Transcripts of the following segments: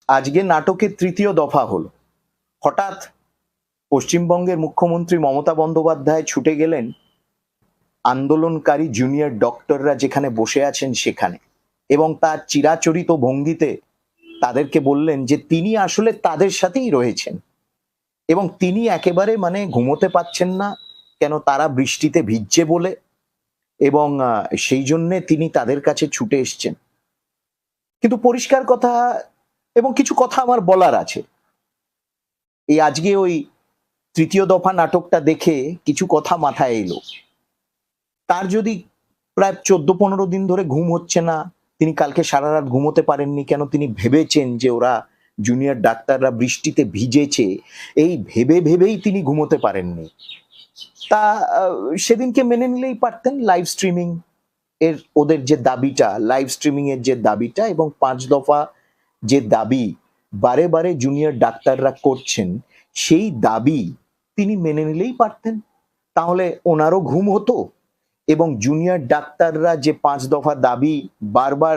আজকে নাটকের তৃতীয় দফা হলো। হঠাৎ পশ্চিমবঙ্গের মুখ্যমন্ত্রী মমতা বন্দ্যোপাধ্যায় ছুটে গেলেন আন্দোলনকারী জুনিয়র ডক্টররা যেখানে বসে আছেন সেখানে, এবং তার চিরাচরিত ভঙ্গিতে তাদেরকে বললেন যে তিনি আসলে তাদের সাথেই রয়েছেন এবং তিনি একেবারে মানে ঘুমোতে পাচ্ছেন না, কেন তারা বৃষ্টিতে ভিজছে বলে, এবং সেই জন্যে তিনি তাদের কাছে ছুটে এসছেন। কিন্তু পরিষ্কার কথা, এবং কিছু কথা আমার বলার আছে, এই আজকে ওই তৃতীয় দফা নাটকটা দেখে কিছু কথা মাথায় এলো। তার যদি প্রায় 14-15 দিন ধরে ঘুম হচ্ছে না, তিনি কালকে সারা রাত ঘুমোতে পারেননি, কেন তিনি ভেবেছেন যে ওরা জুনিয়র ডাক্তাররা বৃষ্টিতে ভিজেছে, এই ভেবে ভেবেই তিনি ঘুমোতে পারেননি। তা সেদিনকে মেনে নিলেই পারতেন। লাইভ স্ট্রিমিং এর ওদের যে দাবিটা, লাইভ স্ট্রিমিং এর যে দাবিটা এবং 5 দফা যে দাবি বারে বারে জুনিয়র ডাক্তাররা করছেন, সেই দাবি তিনি মেনে নিলেই পারতেন। তাহলে ওনারও ঘুম হতো এবং জুনিয়র ডাক্তাররা যে 5 দফা দাবি বারবার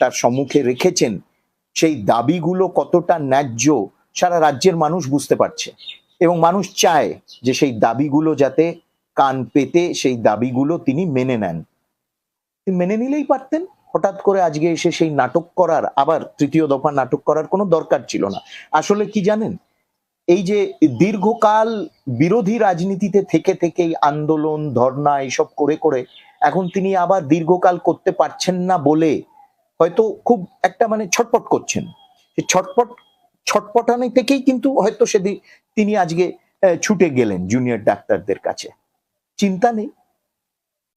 তার সম্মুখে রেখেছেন, সেই দাবিগুলো কতটা ন্যায্য সারা রাজ্যের মানুষ বুঝতে পারছে, এবং মানুষ চায় যে সেই দাবিগুলো যাতে কান পেতে সেই দাবিগুলো তিনি মেনে নেন। মেনে নিলেই পারতেন। হঠাৎ করে আজকে এসে সেই নাটক করার, আবার তৃতীয় দফা নাটক করার কোনো দরকার ছিল না। আসলে কি জানেন, এই যে দীর্ঘকাল বিরোধী রাজনীতিতে থেকে থেকেই আন্দোলন ধর্ণা এসব করে করে এখন তিনি আবার দীর্ঘকাল করতে পারছেন না বলে হয়তো খুব একটা মানে ছটপট করছেন। ছটপটানি থেকেই কিন্তু হয়তো সেদিন তিনি আজকে ছুটে গেলেন জুনিয়র ডাক্তারদের কাছে। চিন্তা নেই,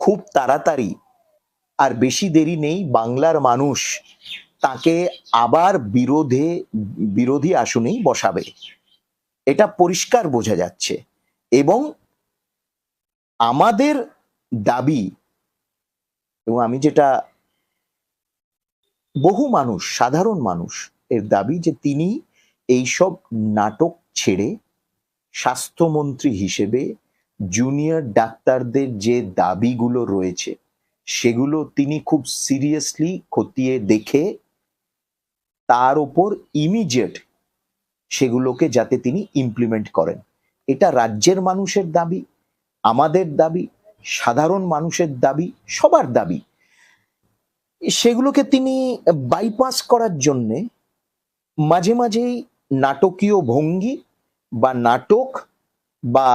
খুব তাড়াতাড়ি, আর বেশি দেরি নেই, বাংলার মানুষ তাকে আবার বিরোধী আসনেই বসাবে, এটা পরিষ্কার বোঝা যাচ্ছে। এবং আমাদের দাবি, এবং আমি যেটা বহু মানুষ, সাধারণ মানুষ এর দাবি, যে তিনি এইসব নাটক ছেড়ে স্বাস্থ্যমন্ত্রী হিসেবে জুনিয়র ডাক্তারদের যে দাবিগুলো রয়েছে সেগুলো তিনি খুব সিরিয়াসলি খতিয়ে দেখে তার উপর ইমিডিয়েট সেগুলোকে যাতে তিনি ইমপ্লিমেন্ট করেন। এটা রাজ্যের মানুষের দাবি, আমাদের দাবি, সাধারণ মানুষের দাবি, সবার দাবি। সেগুলোকে তিনি বাইপাস করার জন্যে মাঝে মাঝেই নাটকীয় ভঙ্গি বা নাটক বা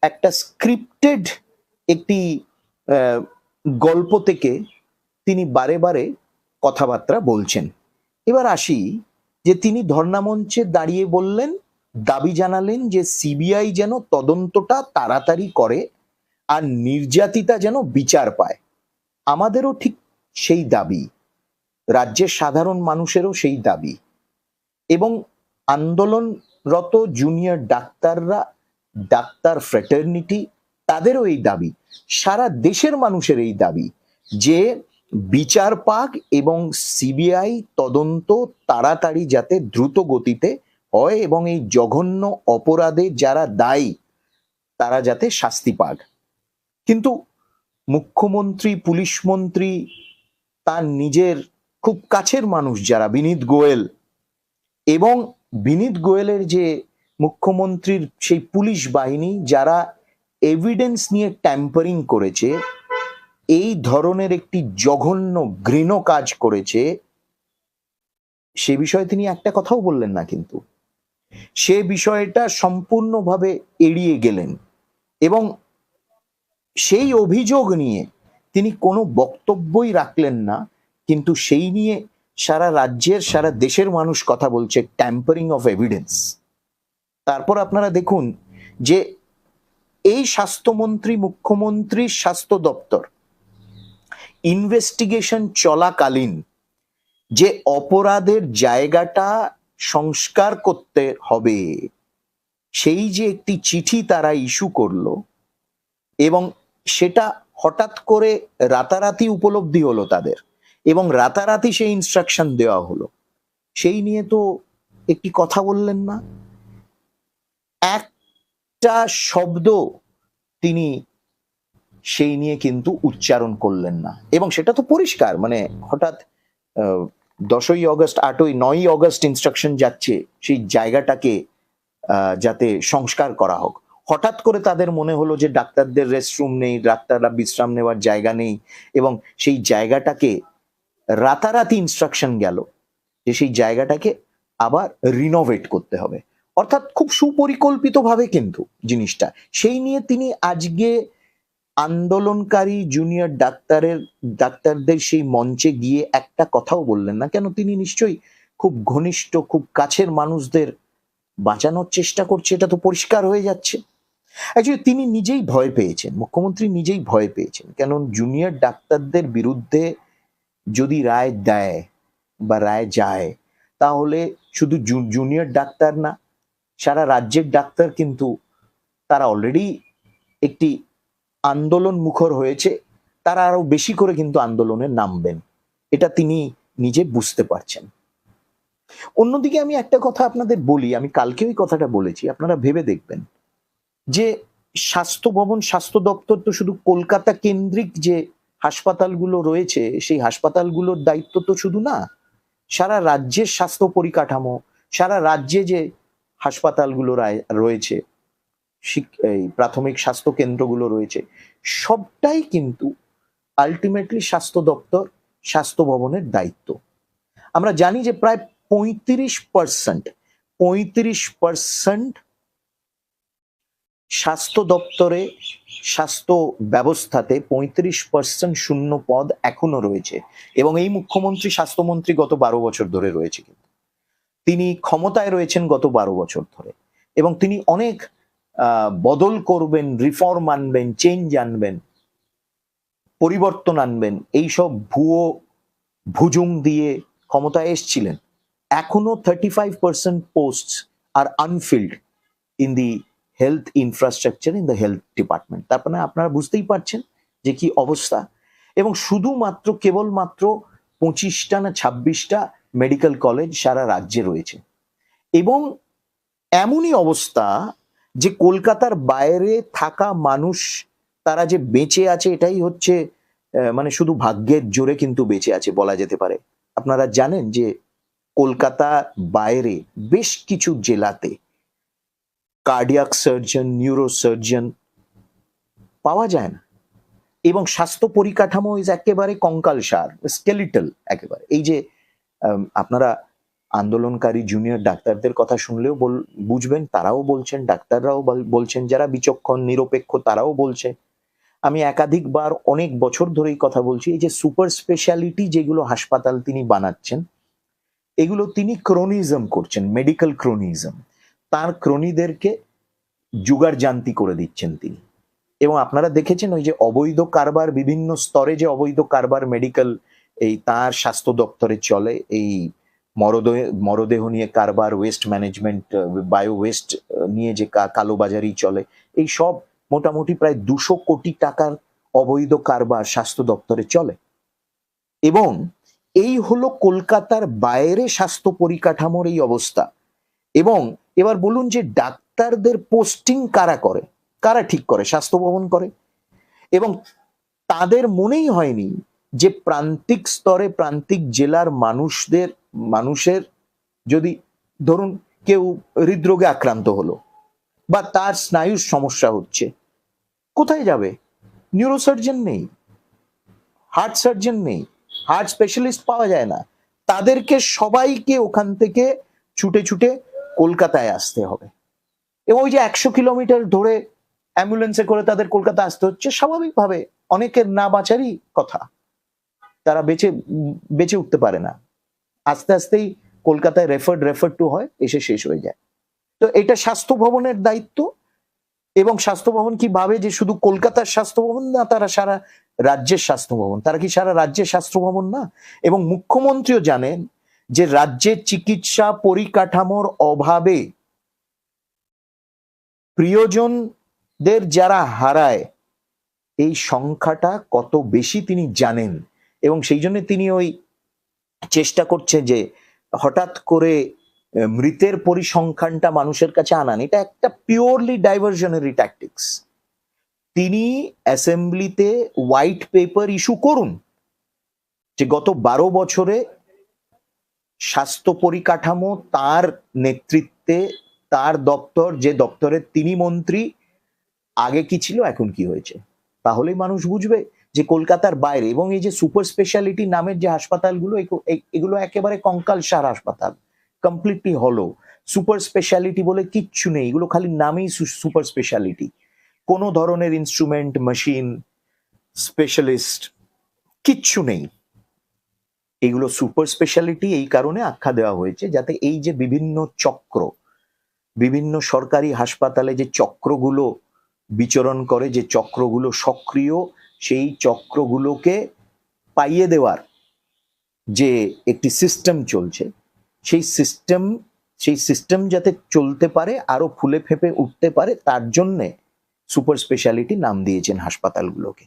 একটা স্ক্রিপ্টেড একটি গল্প থেকে তিনি বারে বারে কথাবার্তা বলছেন। এবার আসি যে তিনি ধর্ণামঞ্চে দাঁড়িয়ে বললেন, দাবি জানালেন যে সিবিআই যেন তদন্তটা তাড়াতাড়ি করে আর নির্যাতিতা যেন বিচার পায়। আমাদেরও ঠিক সেই দাবি, রাজ্যের সাধারণ মানুষেরও সেই দাবি, এবং আন্দোলনরত জুনিয়র ডাক্তাররা, ডাক্তার ফ্রেটার্নিটি, তাদেরও এই দাবি, সারা দেশের মানুষের এই দাবি যে বিচার পাক এবং সিবিআই তদন্ত তাড়াতাড়ি যাতে দ্রুত গতিতে হয় এবং এই জঘন্য অপরাধে যারা দায়ী তারা যাতে শাস্তি পাক। কিন্তু মুখ্যমন্ত্রী, পুলিশ মন্ত্রী, তার নিজের খুব কাছের মানুষ যারা, বিনীত গোয়েল, এবং বিনীত গোয়েলের যে মুখ্যমন্ত্রীর সেই পুলিশ বাহিনী যারা এভিডেন্স নিয়ে ট্যাম্পারিং করেছে, এই ধরনের একটি জঘন্য ঘৃণ্য কাজ করেছে, সে বিষয়ে তিনি একটা কথাও বললেন না। কিন্তু সে বিষয়টা সম্পূর্ণভাবে এড়িয়ে গেলেন এবং সেই অভিযোগ নিয়ে তিনি কোনো বক্তব্যই রাখলেন না। কিন্তু সেই নিয়ে সারা রাজ্যের, সারা দেশের মানুষ কথা বলছে, ট্যাম্পারিং অফ এভিডেন্স। তারপর আপনারা দেখুন যে এই স্বাস্থ্যমন্ত্রী, মুখ্যমন্ত্রীর স্বাস্থ্য দপ্তর ইনভেস্টিগেশন চলাকালীন যে অপরাধের জায়গাটা সংস্কার করতে হবে, সেই যে একটি চিঠি তারা ইস্যু করলো, এবং সেটা হঠাৎ করে রাতারাতি উপলব্ধি হলো তাদের, এবং রাতারাতি সেই ইনস্ট্রাকশন দেওয়া হলো, সেই নিয়ে তো একটি কথা বললেন না, একটা শব্দ তিনি সেই নিয়ে কিন্তু উচ্চারণ করলেন না। এবং সেটা তো পরিষ্কার, মানে হঠাৎ 10ই অগস্ট 9ই অগস্ট ইনস্ট্রাকশন যাচ্ছে সেই জায়গাটাকে যাতে সংস্কার করা হোক। হঠাৎ করে তাদের মনে হলো যে ডাক্তারদের রেস্টরুম নেই, ডাক্তাররা বিশ্রাম নেওয়ার জায়গা নেই, এবং সেই জায়গাটাকে রাতারাতি ইনস্ট্রাকশন গেল যে সেই জায়গাটাকে আবার রিনোভেট করতে হবে। অর্থাৎ খুব সুপরিকল্পিতভাবে কিন্তু জিনিসটা, সেই নিয়ে তিনি আজকে আন্দোলনকারী জুনিয়র ডাক্তারদের সেই মঞ্চে গিয়ে একটা কথাও বললেন না। কেন? তিনি নিশ্চয়ই খুব ঘনিষ্ঠ, খুব কাছের মানুষদের বাঁচানোর চেষ্টা করছে, এটা তো পরিষ্কার হয়ে যাচ্ছে। অ্যাকচুয়ালি তিনি নিজেই ভয় পেয়েছেন, মুখ্যমন্ত্রী নিজেই ভয় পেয়েছেন। কেন? জুনিয়র ডাক্তারদের বিরুদ্ধে যদি রায় দেয় বা রায় যায়, তাহলে শুধু জুনিয়র ডাক্তার না, সারা রাজ্যের ডাক্তার কিন্তু তারা অলরেডি একটি আন্দোলন মুখর হয়েছে, তারা আরো বেশি করে কিন্তু আন্দোলনে নামবেন, এটা তিনি নিজে বুঝতে পারছেন। অন্যদিকে আমি একটা কথা আপনাদের বলি, আমি কালকে ওই কথাটা বলেছি, আপনারা ভেবে দেখবেন যে স্বাস্থ্য ভবন, স্বাস্থ্য দপ্তর তো শুধু কলকাতা কেন্দ্রিক যে হাসপাতালগুলো রয়েছে সেই হাসপাতালগুলোর দায়িত্ব তো শুধু না, সারা রাজ্যের স্বাস্থ্য পরিকাঠামো, সারা রাজ্যে যে হাসপাতালগুলো রয়েছে, এই প্রাথমিক স্বাস্থ্য কেন্দ্রগুলো রয়েছে, সবটাই কিন্তু আলটিমেটলি স্বাস্থ্য দপ্তর, স্বাস্থ্য ভবনের দায়িত্ব। আমরা জানি যে প্রায় 35% স্বাস্থ্য দপ্তরে, স্বাস্থ্য ব্যবস্থাতে 35% শূন্য পদ এখনো রয়েছে, এবং এই মুখ্যমন্ত্রী স্বাস্থ্যমন্ত্রী গত 12 বছর ধরে রয়েছে, কিন্তু তিনি ক্ষমতায় রয়েছেন গত 12 বছর ধরে, এবং তিনি অনেক বদল করবেন, রিফর্ম আনবেন, চেঞ্জ আনবেন, পরিবর্তন আনবেন, এইসব ভুজুং দিয়ে ক্ষমতায় এসছিলেন। এখনো 35% post are unfilled in the health infrastructure, in the health department. তারপরে আপনারা বুঝতেই পারছেন যে কি অবস্থা। এবং শুধুমাত্র কেবলমাত্র 25টা না 26টা মেডিকেল কলেজ সারা রাজ্যে রয়েছে, এবং এমনই অবস্থা যে কলকাতার বাইরে থাকা মানুষ তারা যে বেঁচে আছে, এটাই হচ্ছে মানে শুধু ভাগ্যের জোরে কিন্তু বেঁচে আছে বলা যেতে পারে। আপনারা জানেন যে কলকাতা বাইরে বেশ কিছু জেলাতে কার্ডিয়াক সার্জন, নিউরো সার্জন পাওয়া যায় না, এবং স্বাস্থ্য পরিকাঠামো ইজ একেবারে কঙ্কালসার, স্কেলিটাল একেবারে। এই যে আপনারা আন্দোলনকারী জুনিয়র ডাক্তারদের কথা শুনলেও বুঝবেন, তারাও বলছেন, ডাক্তাররাও বলছেন, যারা বিচক্ষণ নিরপেক্ষ তারাও বলছে। আমি একাধিকবার অনেক বছর ধরেই কথা বলছি, এই যে সুপার স্পেশালিটি যেগুলো হাসপাতাল তিনি বানাচ্ছেন, এগুলো তিনি ক্রোনিজম করছেন, মেডিকেল ক্রোনিজম। তার ক্রোনিদেরকে জুগারজান্তি করে দিচ্ছেন তিনি। এবং আপনারা দেখেছেন ওই যে অবৈধ কারবার, বিভিন্ন স্তরে যে অবৈধ কারবার মেডিকেল, এই তার স্বাস্থ্য দপ্তরে চলে, এই মরদেহ নিয়ে কারবার, ওয়েস্ট ম্যানেজমেন্ট, বায়ো ওয়েস্ট নিয়ে যে কালোবাজারি চলে, এই সব মোটামুটি প্রায় 200 কোটি টাকার অবৈধ কারবার স্বাস্থ্য দপ্তরে চলে। এবং এই হলো কলকাতার বাইরে স্বাস্থ্য পরিকাঠামোর এই অবস্থা। এবং এবার বলুন যে ডাক্তারদের পোস্টিং কারা করে, কারা ঠিক করে? স্বাস্থ্য ভবন করে। এবং তাদের মনেই হয়নি যে প্রান্তিক স্তরে, প্রান্তিক জেলার মানুষের যদি ধরুন কেউ হৃদরোগে আক্রান্ত হলো বা তার স্নায়ুর সমস্যা হচ্ছে, কোথায় যাবে? নিউরোসার্জন নেই, হার্ট সার্জন নেই, হার্ট স্পেশালিস্ট পাওয়া যায় না, তাদেরকে সবাইকে ওখান থেকে ছুটে ছুটে কলকাতায় আসতে হবে। এবং ওই যে 100 কিলোমিটার ধরে অ্যাম্বুলেন্সে করে তাদের কলকাতা আসতে হচ্ছে, স্বাভাবিকভাবে অনেকের না বাঁচারই কথা, তারা বেঁচে উঠতে পারে না, আস্তে আস্তেই কলকাতায় রেফার টু হয়, এসে শেষ হয়ে যায়। তো এটা স্বাস্থ্য ভবনের দায়িত্ব। এবং স্বাস্থ্য ভবন কি ভাবে যে শুধু কলকাতার স্বাস্থ্য ভবন না, তারা সারা রাজ্যের স্বাস্থ্য ভবন? তারা কি সারা রাজ্যের স্বাস্থ্য ভবন না? এবং মুখ্যমন্ত্রীও জানেন যে রাজ্যের চিকিৎসা পরিকাঠামোর অভাবে প্রিয়জনদের যারা হারায়, এই সংখ্যাটা কত বেশি তিনি জানেন। এবং সেই জন্য তিনি ওই চেষ্টা করছেন যে হঠাৎ করে মৃতের পরিসংখ্যানটা মানুষের কাছে আনান। এটা একটা পিওরলি ডাইভার্সনারি ট্যাকটিক্স। তিনি অ্যাসেম্বলিতে হোয়াইট পেপার ইস্যু করুন যে গত 12 বছরে স্বাস্থ্য পরিকাঠামো তার নেতৃত্বে, তার দপ্তর, যে দপ্তরের তিনি মন্ত্রী, আগে কি ছিল এখন কি হয়েছে, তাহলেই মানুষ বুঝবে যে কলকাতার বাইরে। এবং এই যে সুপার স্পেশালিটি নামের যে হাসপাতালগুলো, এগুলো একেবারে কঙ্কালসার হাসপাতাল, কমপ্লিটলি হলো। সুপার স্পেশালিটি বলে কিচ্ছু নেই, এগুলো খালি নামেই সুপার স্পেশালিটি। কোনো ধরনের ইনস্ট্রুমেন্ট, মেশিন, স্পেশালিস্ট কিচ্ছু নেই। এগুলো সুপার স্পেশালিটি এই কারণে আখ্যা দেওয়া হয়েছে যাতে এই যে বিভিন্ন চক্র, বিভিন্ন সরকারি হাসপাতালে যে চক্রগুলো বিচরণ করে, যে চক্রগুলো সক্রিয়, সেই চক্রগুলোকে পাইয়ে দেওয়ার যে একটি সিস্টেম চলছে, সেই সিস্টেম যাতে চলতে পারে, আরো ফুলে ফেঁপে উঠতে পারে, তার জন্যে সুপার স্পেশালিটি নাম দিয়েছেন হাসপাতালগুলোকে।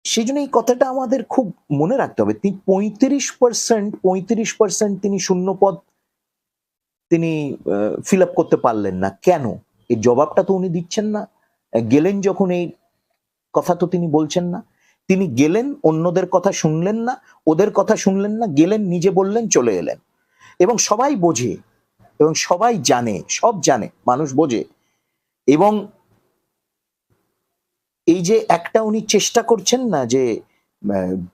সেই জন্য এই কথাটা আমাদের খুব মনে রাখতে হবে। তিনি 35% তিনি শূন্যপদ তিনি ফিল আপ করতে পারলেন না, কেন? এই জবাবটা তো উনি দিচ্ছেন না। গেলেন যখন, এই কথা তো তিনি বলছেন না। তিনি গেলেন, অন্যদের কথা শুনলেন না, ওদের কথা শুনলেন না, গেলেন, নিজে বললেন, চলে এলেন। এবং সবাই বোঝে, এবং সবাই জানে, সব জানে, মানুষ বোঝে। এবং এই যে একটা উনি চেষ্টা করছেন না যে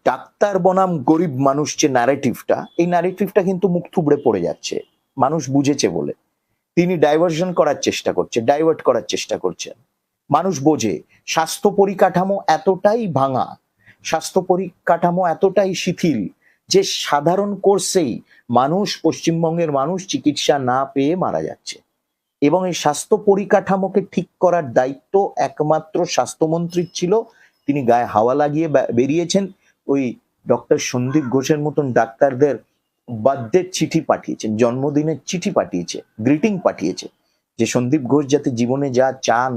ডাক্তার বনাম গরিব মানুষ, যে ন্যারেটিভটা, এই ন্যারেটিভটা কিন্তু মুখ থুবড়ে পড়ে যাচ্ছে, মানুষ বুঝেছে বলে। তিনি ডাইভার্সন করার চেষ্টা করছে, ডাইভার্ট করার চেষ্টা করছেন। মানুষ বোঝে স্বাস্থ্য পরিকাঠামো এতটাই ভাঙা, স্বাস্থ্য পরিকাঠামো এতটাই শিথিল যে সাধারণ কোর্সেই মানুষ, পশ্চিমবঙ্গের মানুষ চিকিৎসা না পেয়ে মারা যাচ্ছে। এবং এই স্বাস্থ্য পরিকাঠামোকে ঠিক করার দায়িত্ব একমাত্র স্বাস্থ্যমন্ত্রীর ছিল। তিনি গায়ে হাওয়া লাগিয়ে বেরিয়েছেন। ওই ডক্টর সন্দীপ ঘোষের মতন ডাক্তারদের বার্থডের চিঠি পাঠিয়েছেন, জন্মদিনের চিঠি পাঠিয়েছে, গ্রিটিং পাঠিয়েছে, যে সন্দীপ ঘোষ যাতে জীবনে যা চান,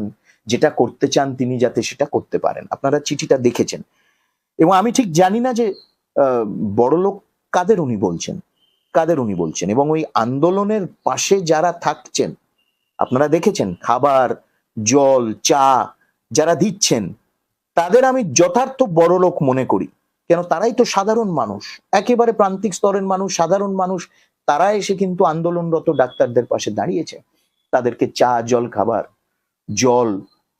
যেটা করতে চান, তিনি যাতে সেটা করতে পারেন। আপনারা চিঠিটা দেখেছেন। এবং আমি ঠিক জানি না যে বড়লোক কাদের উনি বলছেন। এবং ওই আন্দোলনের পাশে যারা থাকছেন, আপনারা দেখেছেন, খাবার, জল, চা যারা দিচ্ছেন, তাদের আমি যথার্থ বড়লোক মনে করি। কেন? তারাই তো সাধারণ মানুষ, একেবারে প্রান্তিক স্তরের মানুষ, সাধারণ মানুষ। তারা এসে কিন্তু আন্দোলনরত ডাক্তারদের পাশে দাঁড়িয়েছে, তাদেরকে চা, জল, খাবার, জল,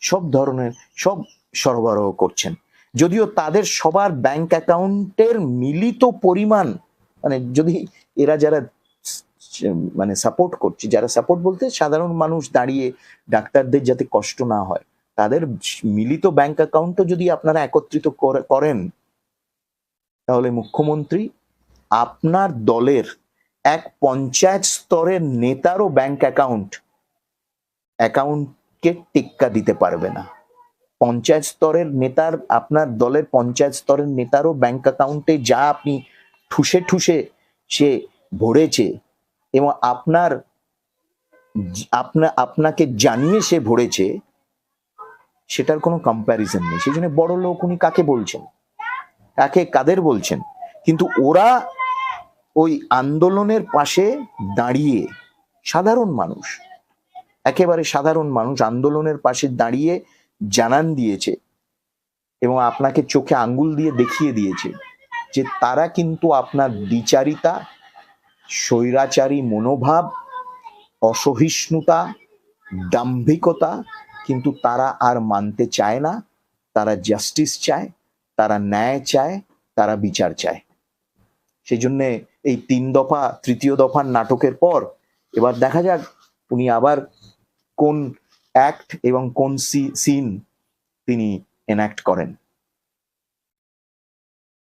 সব ধরনের সব সরবরাহ করছেন। যদিও তাদের সবার ব্যাংক অ্যাকাউন্টের মিলিত পরিমাণ, মানে যদি এরা যারা মানে সাপোর্ট করছে, যারা সাপোর্ট বলতে সাধারণ মানুষ দাঁড়িয়ে ডাক্তারদের যাতে কষ্ট না হয়, তাদের মিলিত ব্যাংক অ্যাকাউন্টও যদি আপনারা একত্রিত করেন, তাহলে মুখ্যমন্ত্রী আপনার দলের এক পঞ্চায়েত স্তরের নেতারও ব্যাংক অ্যাকাউন্টকে টেক্কা দিতে পারবে না। পঞ্চায়েত স্তরের নেতার, আপনার দলের পঞ্চায়েত স্তরের নেতারও ব্যাংক অ্যাকাউন্টে যা আপনি ঠুসে ঠুসে সে ভরেছে, এবং আপনাকে জানিয়ে সে ভরেছে, সেটার কোনো কম্প্যারিজন নেই। সেই জন্য বড় লোক উনি কাকে বলছেন, কাদের বলছেন? কিন্তু ওরা ওই আন্দোলনের পাশে দাঁড়িয়ে, সাধারণ মানুষ, একেবারে সাধারণ মানুষ আন্দোলনের পাশে দাঁড়িয়ে জানান দিয়েছে, এবং আপনাকে চোখে আঙ্গুল দিয়ে দেখিয়ে দিয়েছে যে তারা কিন্তু আপনার দ্বিচারিতা, স্বৈরাচারী মনোভাব, অসহিষ্ণুতা, দাম্ভিকতা কিন্তু তারা আর মানতে চায় না। তারা জাস্টিস চায়, তারা ন্যায় চায়, তারা বিচার চায়। সেই জন্য এই 3 দফা, তৃতীয় দফার নাটকের পর এবার দেখা যাক উনি আবার কোন অ্যাক্ট এবং কোন সিন তিনি এনাক্ট করেন।